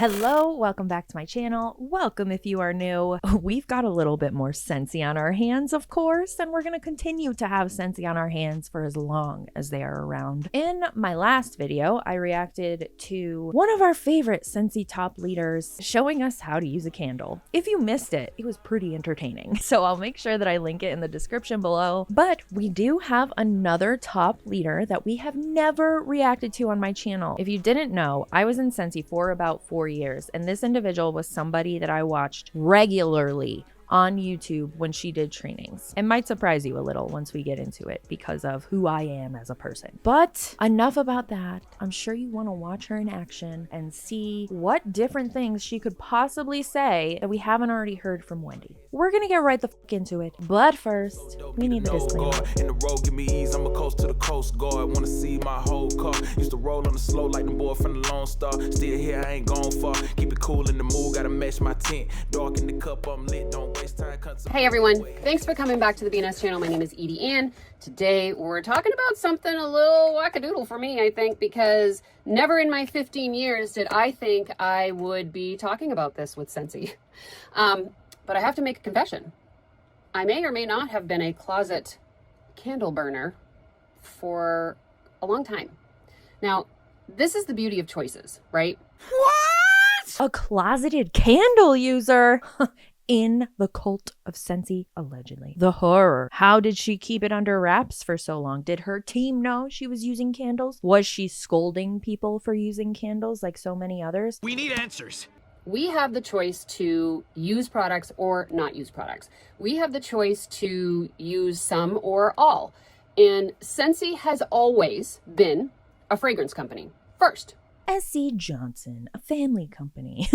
Hello, welcome back to my channel. Welcome if you are new. We've got a little bit more Scentsy on our hands, of course, and we're going to continue to have Scentsy on our hands for as long as they are around. In my last video, I reacted to one of our favorite Scentsy top leaders showing us how to use a candle. If you missed it, it was pretty entertaining. So I'll make sure that I link it in the description below. But we do have another top leader that we have never reacted to on my channel. If you didn't know, I was in Scentsy for about 4 years, and this individual was somebody that I watched regularly on YouTube when she did trainings. It might surprise you a little once we get into it because of who I am as a person. But enough about that. I'm sure you want to watch her in action and see what different things she could possibly say that we haven't already heard from Wendy. We're gonna get right the fuck into it, but first we need the disclaimer. In the road, give me ease. I'm a coast to the coast guard. Wanna see my whole car. Used to roll on the slow like the boy from the Lone Star. Still here, I ain't gone far. Keep it cool in the mood. Gotta match my tent. Dark in the cup, I'm lit. Don't waste time. Hey everyone, thanks for coming back to the BNS channel. My name is Edie Ann. Today we're talking about something a little wackadoodle for me, I think, because never in my 15 years did I think I would be talking about this with Scentsy. But I have to make a confession. I may or may not have been a closet candle burner for a long time. Now, this is the beauty of choices, right? What? A closeted candle user? In the cult of Scentsy, allegedly. The horror. How did she keep it under wraps for so long? Did her team know she was using candles? Was she scolding people for using candles like so many others? We need answers. We have the choice to use products or not use products. We have the choice to use some or all. And Scentsy has always been a fragrance company. First. S.C. Johnson, a family company.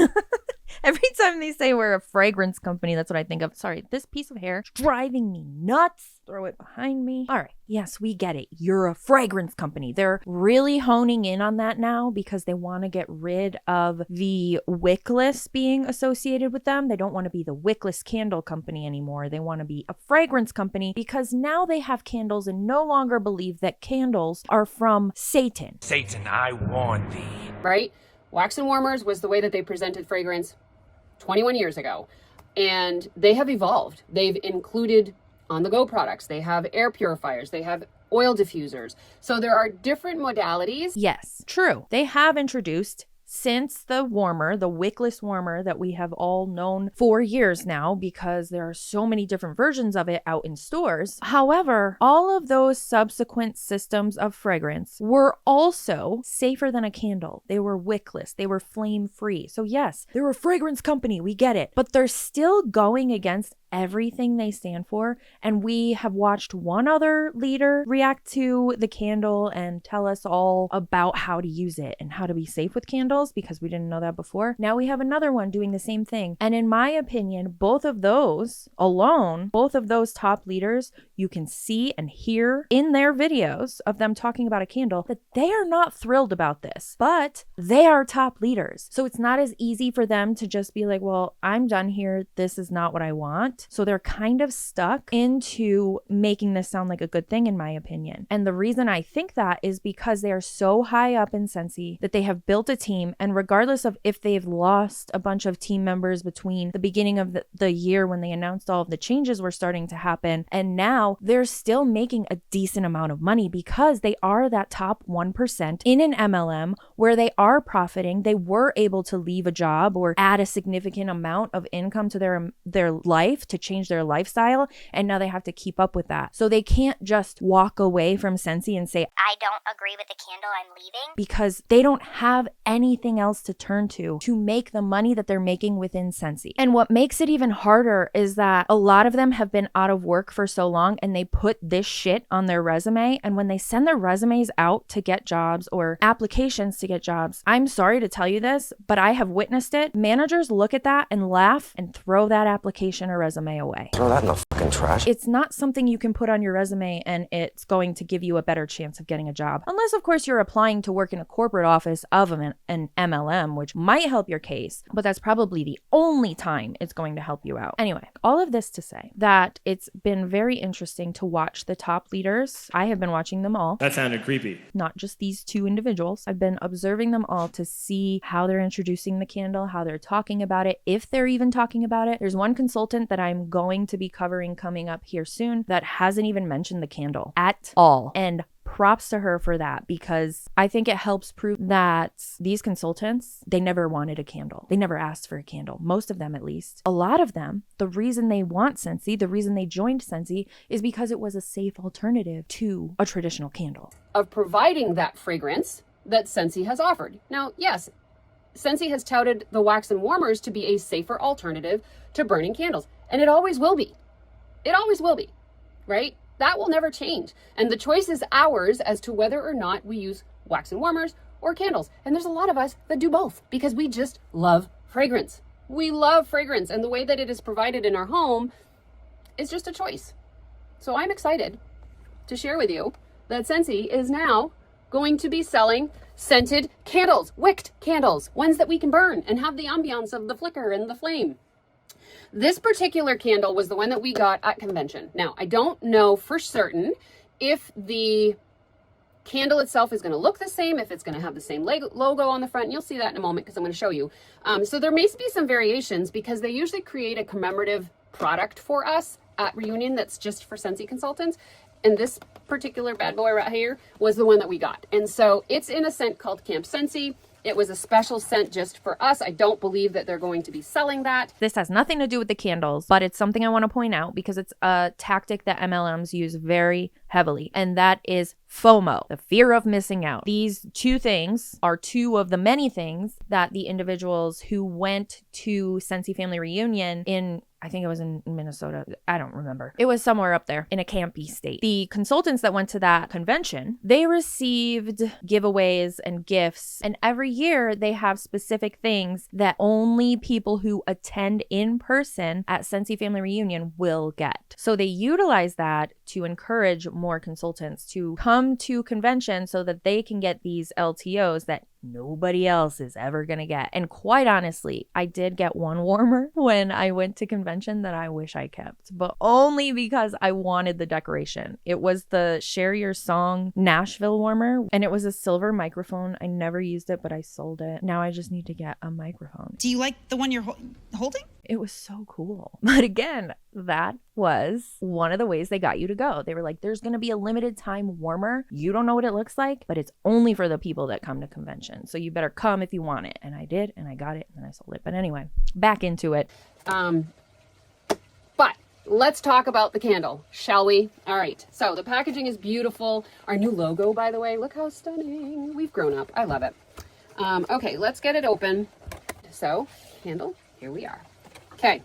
Every time they say we're a fragrance company, that's what I think of. Sorry, this piece of hair is driving me nuts. Throw it behind me. All right. Yes, we get it. You're a fragrance company. They're really honing in on that now because they want to get rid of the wickless being associated with them. They don't want to be the wickless candle company anymore. They want to be a fragrance company because now they have candles and no longer believe that candles are from Satan. Satan, I warn thee. Right? Wax and warmers was the way that they presented fragrance 21 years ago. And they have evolved. They've included on-the-go products. They have air purifiers. They have oil diffusers. So there are different modalities. Yes, true. They have introduced, since the warmer, the wickless warmer that we have all known for years now because there are so many different versions of it out in stores. However, all of those subsequent systems of fragrance were also safer than a candle. They were wickless. They were flame-free. So yes, they're a fragrance company. We get it. But they're still going against everything they stand for. And we have watched one other leader react to the candle and tell us all about how to use it and how to be safe with candles because we didn't know that before. Now we have another one doing the same thing. And in my opinion, both of those alone, both of those top leaders, you can see and hear in their videos of them talking about a candle that they are not thrilled about this, but they are top leaders. So it's not as easy for them to just be like, well, I'm done here. This is not what I want. So they're kind of stuck into making this sound like a good thing, in my opinion. And the reason I think that is because they are so high up in Scentsy that they have built a team. And regardless of if they've lost a bunch of team members between the beginning of the year when they announced all of the changes were starting to happen, and now they're still making a decent amount of money because they are that top 1% in an MLM where they are profiting. They were able to leave a job or add a significant amount of income to their life to change their lifestyle, and now they have to keep up with that. So they can't just walk away from Scentsy and say, I don't agree with the candle, I'm leaving. Because they don't have anything else to turn to make the money that they're making within Scentsy. And what makes it even harder is that a lot of them have been out of work for so long and they put this shit on their resume. And when they send their resumes out to get jobs or applications to get jobs, I'm sorry to tell you this, but I have witnessed it. Managers look at that and laugh and throw that application or resume resume away. Throw that in the fucking trash. It's not something you can put on your resume and it's going to give you a better chance of getting a job. Unless, of course, you're applying to work in a corporate office of an MLM, which might help your case, but that's probably the only time it's going to help you out. Anyway, all of this to say that it's been very interesting to watch the top leaders. I have been watching them all. That sounded creepy. Not just these two individuals. I've been observing them all to see how they're introducing the candle, how they're talking about it, if they're even talking about it. There's one consultant that I'm going to be covering coming up here soon that hasn't even mentioned the candle at all. And props to her for that, because I think it helps prove that these consultants, they never wanted a candle. They never asked for a candle. Most of them, at least. A lot of them, the reason they want Scentsy, the reason they joined Scentsy is because it was a safe alternative to a traditional candle. Of providing that fragrance that Scentsy has offered. Now, yes, Scentsy has touted the wax and warmers to be a safer alternative to burning candles. And it always will be. It always will be, right? That will never change. And the choice is ours as to whether or not we use wax and warmers or candles. And there's a lot of us that do both because we just love fragrance. We love fragrance. And the way that it is provided in our home is just a choice. So I'm excited to share with you that Scentsy is now going to be selling scented candles, wicked candles, ones that we can burn and have the ambiance of the flicker and the flame. This particular candle was the one that we got at convention. Now, I don't know for certain if the candle itself is going to look the same, if it's going to have the same logo on the front. And you'll see that in a moment because I'm going to show you. So there may be some variations because they usually create a commemorative product for us at Reunion that's just for Scentsy consultants. And this particular bad boy right here was the one that we got. And so it's in a scent called Camp Scentsy. It was a special scent just for us. I don't believe that they're going to be selling that. This has nothing to do with the candles, but it's something I want to point out because it's a tactic that MLMs use very heavily, and that is FOMO, the fear of missing out. These two things are two of the many things that the individuals who went to Scentsy Family Reunion in, I think it was in Minnesota. I don't remember. It was somewhere up there in a campy state. The consultants that went to that convention, they received giveaways and gifts. And every year they have specific things that only people who attend in person at Scentsy Family Reunion will get. So they utilize that to encourage more consultants to come to convention so that they can get these LTOs that nobody else is ever gonna get. And quite honestly, I did get one warmer when I went to convention that I wish I kept, but only because I wanted the decoration. It was the Share Your Song Nashville warmer, and it was a silver microphone. I never used it, but I sold it. Now I just need to get a microphone. Do you like the one you're holding? It was so cool. But again, that was one of the ways they got you to go. They were like, there's going to be a limited time warmer. You don't know what it looks like, but it's only for the people that come to convention. So you better come if you want it. And I did, and I got it, and I sold it. But anyway, back into it. But let's talk about the candle, shall we? All right. So the packaging is beautiful. Our new logo, by the way, look how stunning. We've grown up. I love it. Okay, let's get it open. So, candle, here we are. Okay.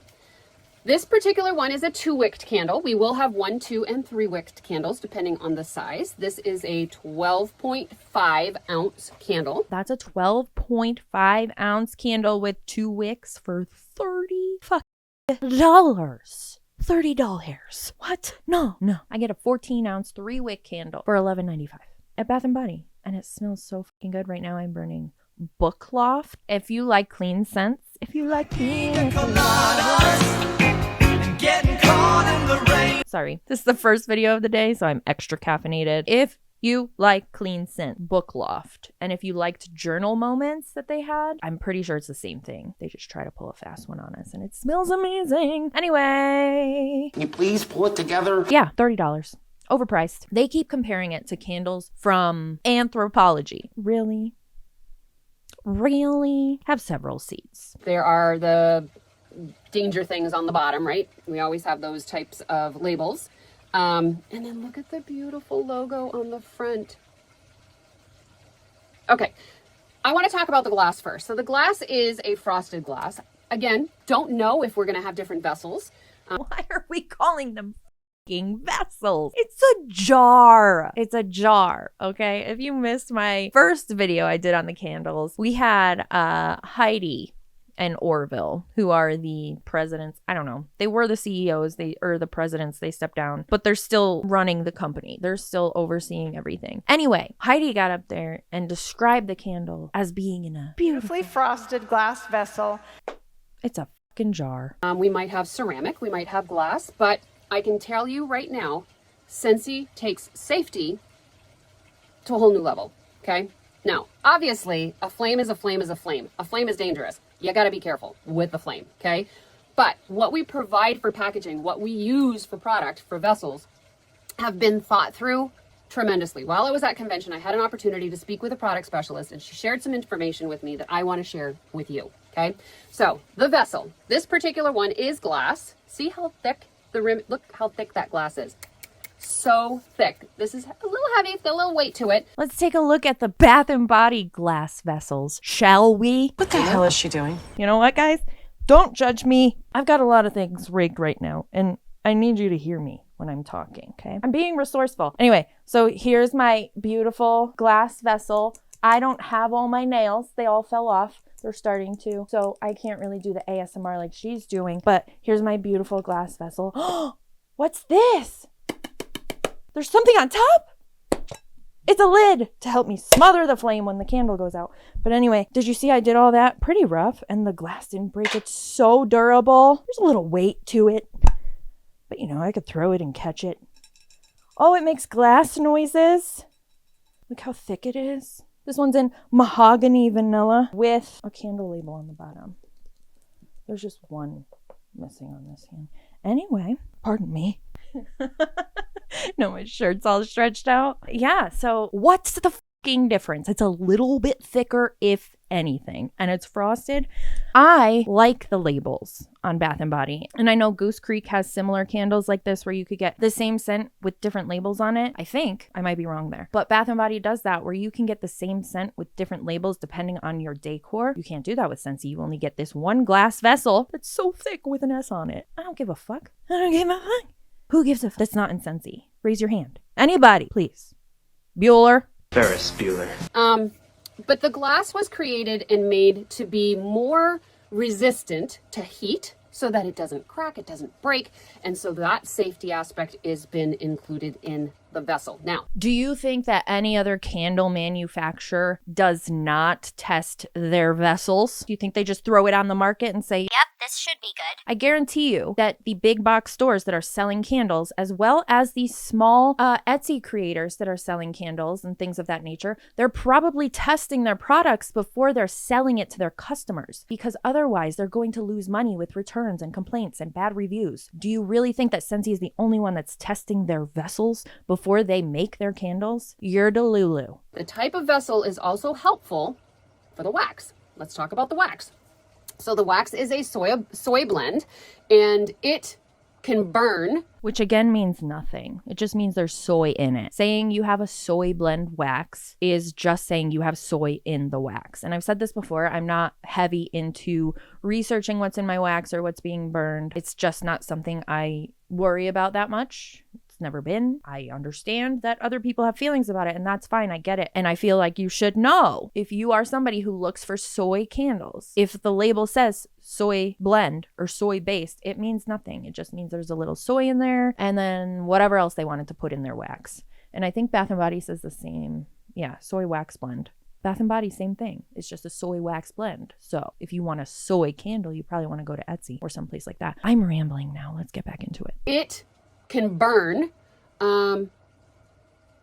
This particular one is a 2-wicked candle. We will have 1, 2, and 3-wicked candles depending on the size. This is a 12.5 ounce candle. That's a 12.5 ounce candle with 2 wicks for $30. $30. What? No. I get a 14 ounce 3-wick candle for $11.95 at Bath & Body. And it smells so fucking good. Right now I'm burning Book Loft. If you like clean scents, Sorry, this is the first video of the day, so I'm extra caffeinated. If you like clean scent, Book Loft. And if you liked journal moments that they had, I'm pretty sure it's the same thing. They just try to pull a fast one on us and it smells amazing. Anyway. Can you please pull it together? Yeah, $30. Overpriced. They keep comparing it to candles from Anthropologie. Really? Have several seats. There are the danger things on the bottom, right? We always have those types of labels. And then look at the beautiful logo on the front. Okay, I want to talk about the glass first. So the glass is a frosted glass. Again, don't know if we're going to have different vessels. Why are we calling them vessels? It's a jar. Okay, if you missed my first video I did on the candles, we had Heidi and Orville, who are the presidents. I don't know. They were the CEOs, or the presidents. They stepped down, but they're still running the company. They're still overseeing everything. Anyway, Heidi got up there and described the candle as being in a beautifully frosted glass vessel. It's a fucking jar. We might have ceramic, we might have glass, but I can tell you right now, Scentsy takes safety to a whole new level, okay? Now, obviously, a flame is a flame is a flame. A flame is dangerous. You got to be careful with the flame, okay? But what we provide for packaging, what we use for product, for vessels, have been thought through tremendously. While I was at convention, I had an opportunity to speak with a product specialist, and she shared some information with me that I want to share with you, okay? So, the vessel. This particular one is glass. See how thick the rim, look how thick that glass is. So thick. This is a little heavy, it's got a little weight to it. Let's take a look at the Bath and Body glass vessels, shall we? What the hell is she doing? You know what, guys? Don't judge me. I've got a lot of things rigged right now, and I need you to hear me when I'm talking, okay? I'm being resourceful. Anyway, so here's my beautiful glass vessel. I don't have all my nails. They all fell off. They're starting to, so I can't really do the ASMR like she's doing, but here's my beautiful glass vessel. What's this? There's something on top? It's a lid to help me smother the flame when the candle goes out. But anyway, did you see I did all that? Pretty rough, and the glass didn't break. It's so durable. There's a little weight to it. But you know, I could throw it and catch it. Oh, it makes glass noises. Look how thick it is. This one's in mahogany vanilla with a candle label on the bottom. There's just one missing on this hand. Anyway, pardon me. No, my shirt's all stretched out. Yeah, so what's the fucking difference? It's a little bit thicker, if anything, and it's frosted. I like the labels on Bath & Body, and I know Goose Creek has similar candles like this where you could get the same scent with different labels on it. I think. I might be wrong there. But Bath & Body does that where you can get the same scent with different labels depending on your decor. You can't do that with Scentsy. You only get this one glass vessel that's so thick with an S on it. I don't give a fuck. I don't give a fuck. Who gives a fuck? That's not in Scentsy. Raise your hand. Anybody, please. Bueller. Ferris Bueller. But the glass was created and made to be more resistant to heat so that it doesn't crack, it doesn't break. And so that safety aspect has been included in the vessel. Now, do you think that any other candle manufacturer does not test their vessels? Do you think they just throw it on the market and say, Yep, this should be good. I guarantee you that the big box stores that are selling candles, as well as the small Etsy creators that are selling candles and things of that nature, they're probably testing their products before they're selling it to their customers, because otherwise they're going to lose money with returns and complaints and bad reviews. Do you really think that Scentsy is the only one that's testing their vessels before they make their candles? You're delulu. the type of vessel is also helpful for the wax. Let's talk about the wax. So the wax is a soy blend, and it can burn. Which again means nothing. It just means there's soy in it. Saying you have a soy blend wax is just saying you have soy in the wax. And I've said this before, I'm not heavy into researching what's in my wax or what's being burned. It's just not something I worry about that much. It's never been. I understand that other people have feelings about it, and that's fine. I get it. And I feel like you should know, if you are somebody who looks for soy candles, if the label says soy blend or soy based, it means nothing. It just means there's a little soy in there and then whatever else they wanted to put in their wax. And I think Bath & Body says the same. Yeah, soy wax blend. Bath & Body, same thing. It's just a soy wax blend. So if you want a soy candle, you probably want to go to Etsy or someplace like that. I'm rambling now. Let's get back into it. It can burn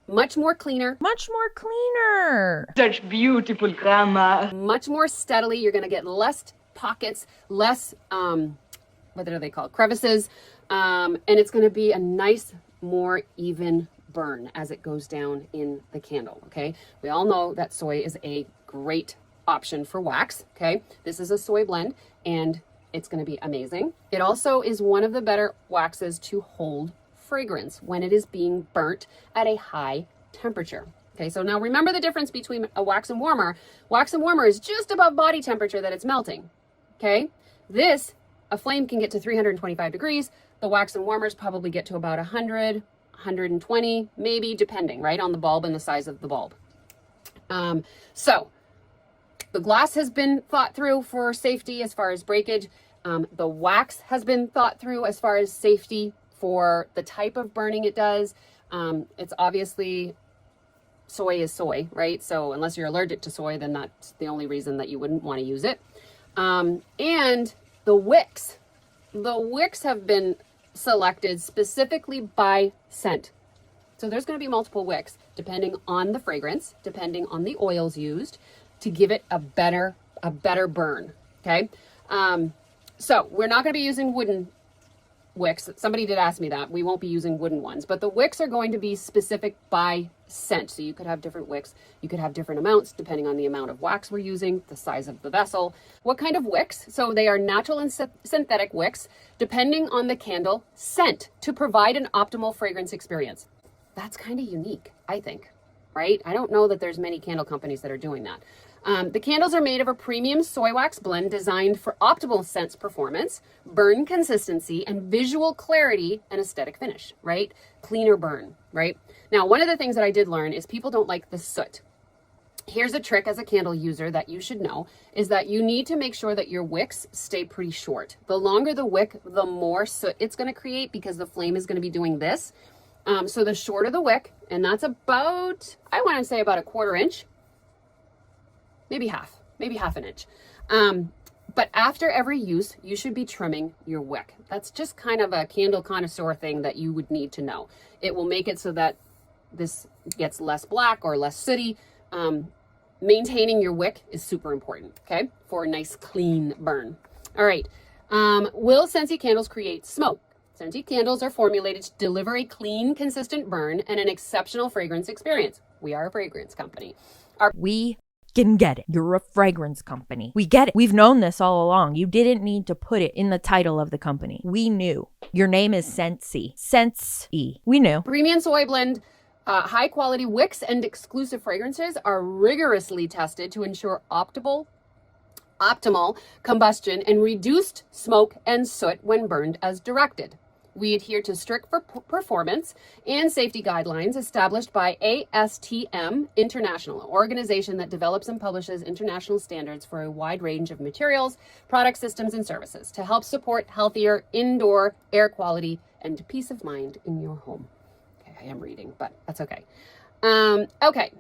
much more cleaner. Much more cleaner. Such beautiful grammar. Much more steadily. You're going to get less pockets, less, what are they called? Crevices. And it's going to be a nice, more even burn as it goes down in the candle. Okay. We all know that soy is a great option for wax. Okay. This is a soy blend and it's going to be amazing. It also is one of the better waxes to hold fragrance when it is being burnt at a high temperature. Okay, so now remember the difference between a wax and warmer. Wax and warmer is just above body temperature that it's melting. Okay, this, a flame can get to 325 degrees. The wax and warmers probably get to about 100, 120, maybe, depending, right, on the bulb and the size of the bulb. So The glass has been thought through for safety as far as breakage. The wax has been thought through as far as safety for the type of burning it does. It's obviously, soy is soy, right? So unless you're allergic to soy, then that's the only reason that you wouldn't want to use it. And the wicks have been selected specifically by scent. So there's going to be multiple wicks depending on the fragrance, depending on the oils used to give it a better burn. Okay. So we're not going to be using wooden wicks. Somebody did ask me that. We won't be using wooden ones, but the wicks are going to be specific by scent. So you could have different wicks. You could have different amounts depending on the amount of wax we're using, the size of the vessel, what kind of wicks. So they are natural and synthetic wicks depending on the candle scent to provide an optimal fragrance experience. That's kind of unique, I think, right? I don't know that there's many candle companies that are doing that. The candles are made of a premium soy wax blend designed for optimal scent performance, burn consistency, and visual clarity and aesthetic finish, right? Cleaner burn, right? Now, one of the things that I did learn is people don't like the soot. Here's a trick as a candle user that you should know is that you need to make sure that your wicks stay pretty short. The longer the wick, the more soot it's going to create because the flame is going to be doing this. So the shorter the wick, and that's about, I want to say about a 1/4 inch, maybe half an inch. But after every use, you should be trimming your wick. That's just kind of a candle connoisseur thing that you would need to know. It will make it so that this gets less black or less sooty. Maintaining your wick is super important, okay, for a nice clean burn. All right. Will Scentsy candles create smoke? Scentsy candles are formulated to deliver a clean, consistent burn and an exceptional fragrance experience. We are a fragrance company. We can get it. You're a fragrance company. We get it. We've known this all along. You didn't need to put it in the title of the company. We knew. Your name is Scentsy. Scentsy. We knew. Premium soy blend, high quality wicks and exclusive fragrances are rigorously tested to ensure optimal combustion and reduced smoke and soot when burned as directed. We adhere to strict performance and safety guidelines established by ASTM International, an organization that develops and publishes international standards for a wide range of materials, product systems, and services to help support healthier indoor air quality and peace of mind in your home. Okay, I am reading, but that's okay. Okay,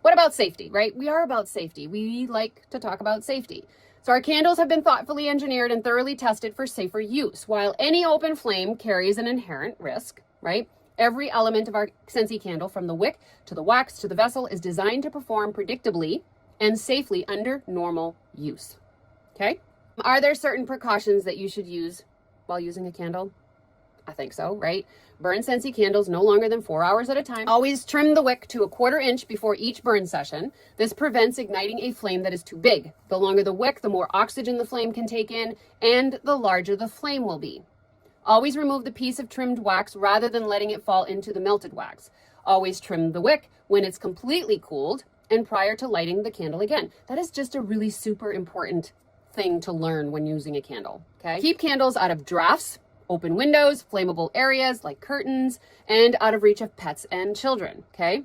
what about safety, right? We are about safety. We like to talk about safety. So our candles have been thoughtfully engineered and thoroughly tested for safer use. While any open flame carries an inherent risk, right? Every element of our Scentsy candle, from the wick to the wax to the vessel, is designed to perform predictably and safely under normal use. Okay? Are there certain precautions that you should use while using a candle? I think so, right? Burn Scentsy candles no longer than 4 hours at a time. Always trim the wick to a 1/4 inch before each burn session. This prevents igniting a flame that is too big. The longer the wick, the more oxygen the flame can take in, and the larger the flame will be. Always remove the piece of trimmed wax rather than letting it fall into the melted wax. Always trim the wick when it's completely cooled and prior to lighting the candle again. That is just a really super important thing to learn when using a candle, okay? Keep candles out of drafts, open windows, flammable areas like curtains, and out of reach of pets and children, okay?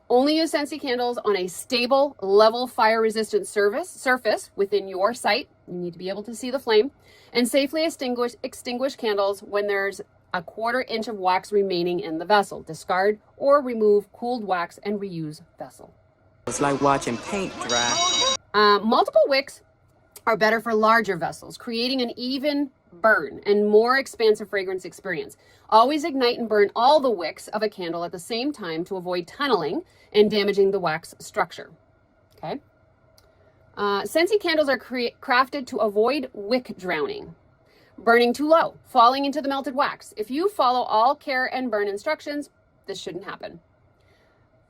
Only use Scentsy candles on a stable, level, fire-resistant surface within your site. You need to be able to see the flame. And safely extinguish candles when there's a 1/4 inch of wax remaining in the vessel. Discard or remove cooled wax and reuse vessel. It's like watching paint dry. Multiple wicks are better for larger vessels, creating an even burn and more expansive fragrance experience. Always ignite and burn all the wicks of a candle at the same time to avoid tunneling and damaging the wax structure. Okay. Scentsy candles are crafted to avoid wick drowning, burning too low, falling into the melted wax. If you follow all care and burn instructions, this shouldn't happen.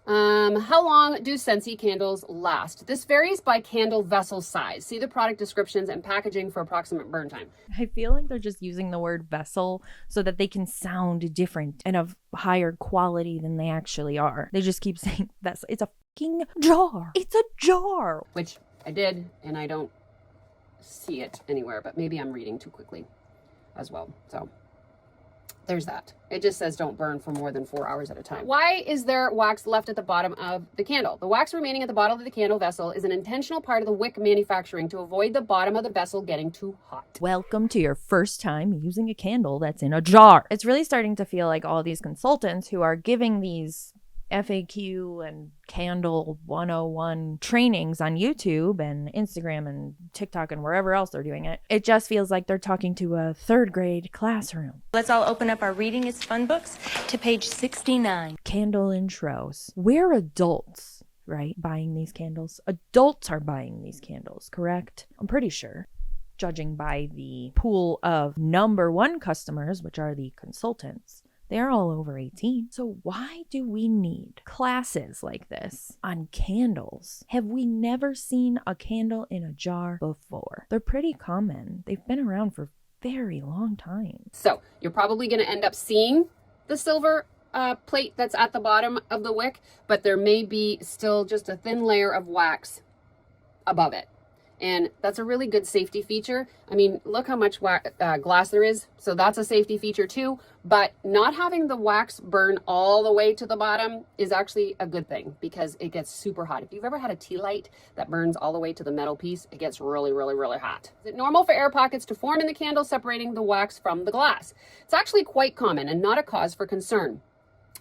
How long do Scentsy candles last? This varies by candle vessel size. See the product descriptions and packaging for approximate burn time. I feel like they're just using the word vessel so that they can sound different and of higher quality than they actually are. They just keep saying vessel. It's a fucking jar. It's a jar. Which I did, and I don't see it anywhere, but maybe I'm reading too quickly as well. So there's that. It just says don't burn for more than 4 hours at a time. Why is there wax left at the bottom of the candle? The wax remaining at the bottom of the candle vessel is an intentional part of the wick manufacturing to avoid the bottom of the vessel getting too hot. Welcome to your first time using a candle that's in a jar. It's really starting to feel like all these consultants who are giving these FAQ and candle 101 trainings on YouTube and Instagram and TikTok and wherever else they're doing it. It just feels like they're talking to a third grade classroom. Let's all open up our Reading is Fun books to page 69. Candle intros. We're adults, right? Buying these candles. Adults are buying these candles, correct? I'm pretty sure. Judging by the pool of number one customers, which are the consultants. They're all over 18. So why do we need classes like this on candles? Have we never seen a candle in a jar before? They're pretty common. They've been around for a very long time. So you're probably going to end up seeing the silver plate that's at the bottom of the wick, but there may be still just a thin layer of wax above it. And that's a really good safety feature. I mean, look how much glass there is. So that's a safety feature too. But not having the wax burn all the way to the bottom is actually a good thing because it gets super hot. If you've ever had a tea light that burns all the way to the metal piece, it gets really, really, really hot. Is it normal for air pockets to form in the candle, separating the wax from the glass? It's actually quite common and not a cause for concern.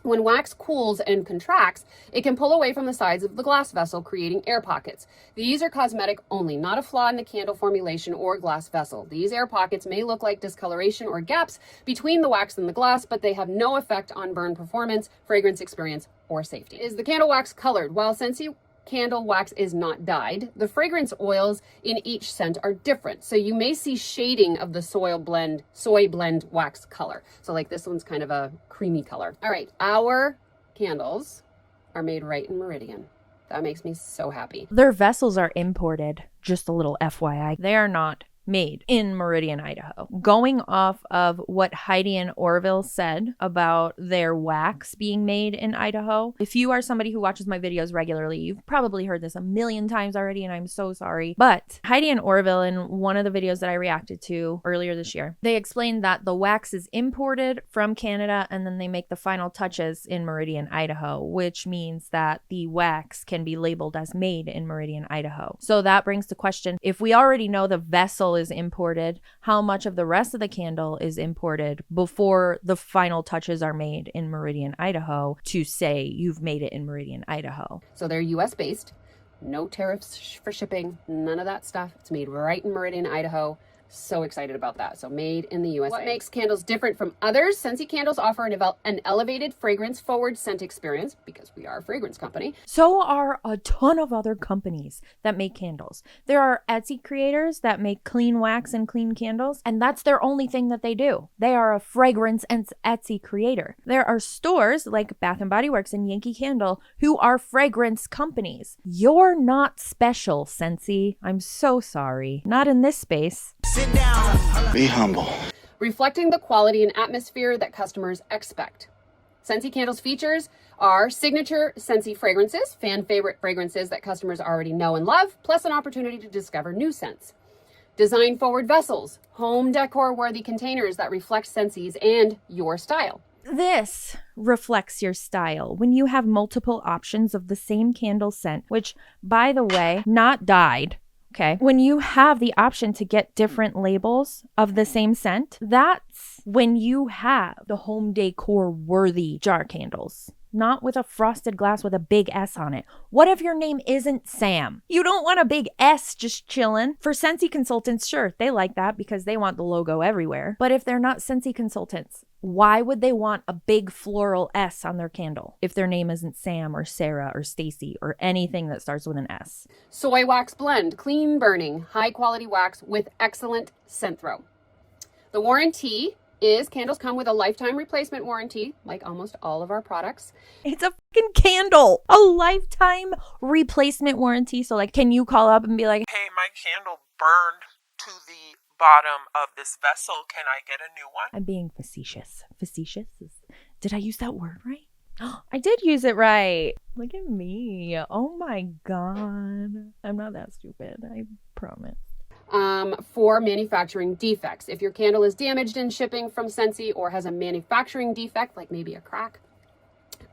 When wax cools and contracts, it can pull away from the sides of the glass vessel, creating air pockets. These are cosmetic only, not a flaw in the candle formulation or glass vessel. These air pockets may look like discoloration or gaps between the wax and the glass, but they have no effect on burn performance, fragrance experience, or safety. Is the candle wax colored? While Scentsy candle wax is not dyed, the fragrance oils in each scent are different. So you may see shading of the soy blend wax color. So like this one's kind of a creamy color. All right, our candles are made right in Meridian. That makes me so happy. Their vessels are imported. Just a little FYI. They are not made in Meridian, Idaho. Going off of what Heidi and Orville said about their wax being made in Idaho, if you are somebody who watches my videos regularly, you've probably heard this a million times already, and I'm so sorry. But Heidi and Orville, in one of the videos that I reacted to earlier this year, they explained that the wax is imported from Canada and then they make the final touches in Meridian, Idaho, which means that the wax can be labeled as made in Meridian, Idaho. So that brings the question, if we already know the vessel is imported, how much of the rest of the candle is imported before the final touches are made in Meridian, Idaho to say you've made it in Meridian, Idaho? So they're US based, no tariffs for shipping, none of that stuff. It's made right in Meridian, Idaho. So excited about that. So made in the USA. What makes candles different from others? Scentsy candles offer an elevated fragrance forward scent experience because we are a fragrance company. So are a ton of other companies that make candles. There are Etsy creators that make clean wax and clean candles, and that's their only thing that they do. They are a fragrance and Etsy creator. There are stores like Bath & Body Works and Yankee Candle who are fragrance companies. You're not special, Scentsy. I'm so sorry. Not in this space. Sit down. Be humble. Reflecting the quality and atmosphere that customers expect. Scentsy candles features are signature Scentsy fragrances, fan favorite fragrances that customers already know and love, plus an opportunity to discover new scents. Design forward vessels, home decor worthy containers that reflect Scentsy's and your style. This reflects your style when you have multiple options of the same candle scent, which, by the way, not dyed. Okay. When you have the option to get different labels of the same scent, that's when you have the home decor worthy jar candles. Not with a frosted glass with a big S on it. What if your name isn't Sam? You don't want a big S just chilling. For Scentsy consultants, sure, they like that because they want the logo everywhere. But if they're not Scentsy consultants, why would they want a big floral S on their candle if their name isn't Sam or Sarah or Stacy or anything that starts with an S? Soy wax blend, clean burning, high quality wax with excellent scent throw. The warranty is candles come with a lifetime replacement warranty, like almost all of our products. It's a fucking candle. A lifetime replacement warranty. So like, can you call up and be like, hey, my candle burned to the bottom of this vessel. Can I get a new one? I'm being facetious. Did I use that word right? I did use it right. Look at me. Oh my God. I'm not that stupid. I promise. for manufacturing defects. If your candle is damaged in shipping from Scentsy or has a manufacturing defect, like maybe a crack,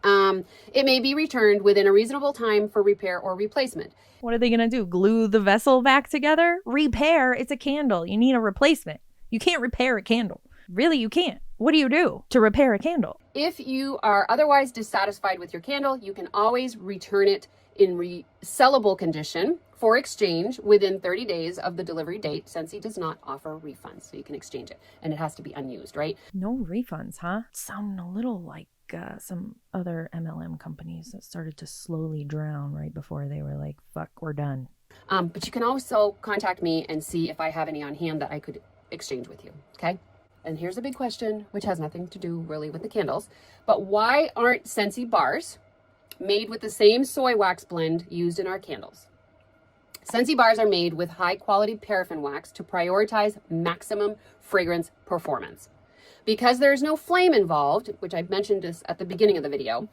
it may be returned within a reasonable time for repair or replacement. What are they going to do? Glue the vessel back together? Repair? It's a candle. You need a replacement. You can't repair a candle. Really, you can't. What do you do to repair a candle? If you are otherwise dissatisfied with your candle, you can always return it in resellable condition for exchange within 30 days of the delivery date. Scentsy does not offer refunds, so you can exchange it. And it has to be unused, right? No refunds, huh? Sound a little like some other MLM companies that started to slowly drown right before they were like, fuck, we're done. But you can also contact me and see if I have any on hand that I could exchange with you, okay? And here's a big question, which has nothing to do really with the candles, but why aren't Scentsy bars made with the same soy wax blend used in our candles? Scentsy bars are made with high quality paraffin wax to prioritize maximum fragrance performance. Because there's no flame involved, which I mentioned this at the beginning of the video,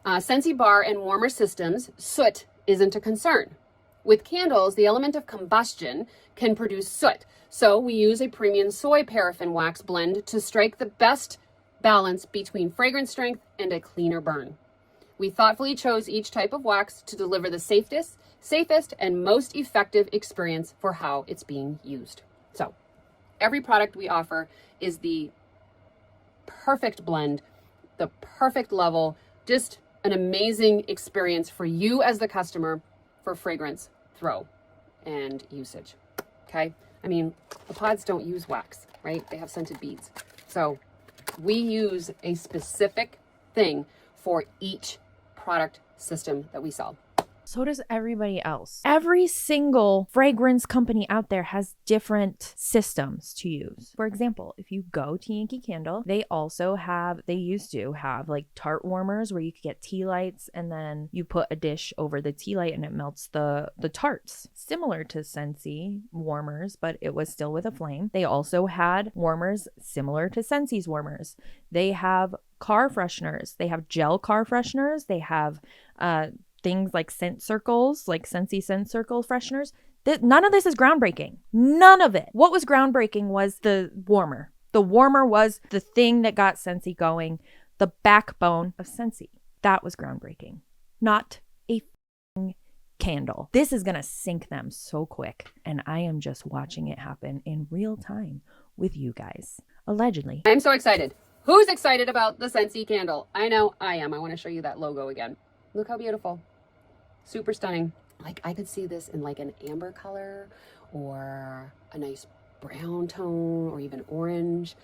Scentsy bar and warmer systems, soot isn't a concern. With candles, the element of combustion can produce soot. So we use a premium soy paraffin wax blend to strike the best balance between fragrance strength and a cleaner burn. We thoughtfully chose each type of wax to deliver the safest and most effective experience for how it's being used. So every product we offer is the perfect blend, the perfect level, just an amazing experience for you as the customer for fragrance, throw, and usage. Okay? I mean, the pods don't use wax, right? They have scented beads. So we use a specific thing for each product system that we sell. So does everybody else. Every single fragrance company out there has different systems to use. For example, if you go to Yankee Candle, they used to have like tart warmers where you could get tea lights and then you put a dish over the tea light and it melts the tarts. Similar to Scentsy warmers, but it was still with a flame. They also had warmers similar to Scentsy's warmers. They have car fresheners. They have gel car fresheners. They have things like scent circles, like Scentsy scent circle fresheners. None of this is groundbreaking. None of it. What was groundbreaking was the warmer. The warmer was the thing that got Scentsy going, the backbone of Scentsy. That was groundbreaking, not a candle. This is going to sink them so quick, and I am just watching it happen in real time with you guys. Allegedly. I'm so excited. Who's excited about the Scentsy candle? I know I am. I want to show you that logo again. Look how beautiful. Super stunning. Like I could see this in like an amber color or a nice brown tone or even orange,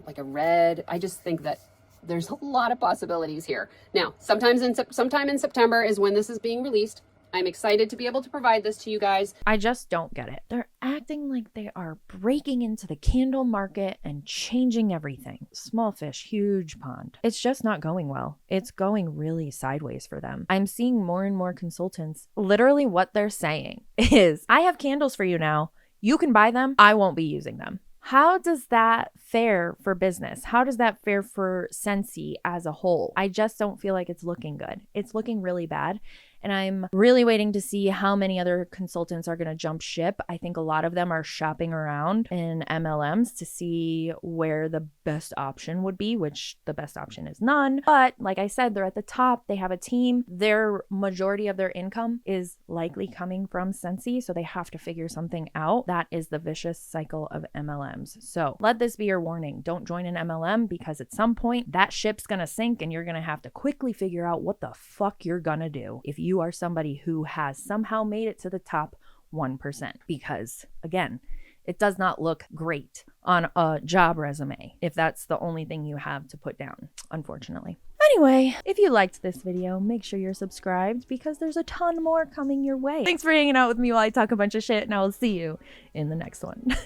like a red. I just think that there's a lot of possibilities here. Now, sometime in September is when this is being released. I'm excited to be able to provide this to you guys. I just don't get it. They're acting like they are breaking into the candle market and changing everything. Small fish, huge pond. It's just not going well. It's going really sideways for them. I'm seeing more and more consultants. Literally what they're saying is, I have candles for you now. You can buy them. I won't be using them. How does that fare for business? How does that fare for Scentsy as a whole? I just don't feel like it's looking good. It's looking really bad. And I'm really waiting to see how many other consultants are going to jump ship. I think a lot of them are shopping around in MLMs to see where the best option would be, which the best option is none. But like I said, they're at the top. They have a team. Their majority of their income is likely coming from Scentsy, so they have to figure something out. That is the vicious cycle of MLMs. So let this be your warning. Don't join an MLM because at some point that ship's going to sink and you're going to have to quickly figure out what the fuck you're going to do if you are somebody who has somehow made it to the top 1%. Because again, it does not look great on a job resume if that's the only thing you have to put down, unfortunately. Anyway, if you liked this video, make sure you're subscribed because there's a ton more coming your way. Thanks for hanging out with me while I talk a bunch of shit, and I will see you in the next one.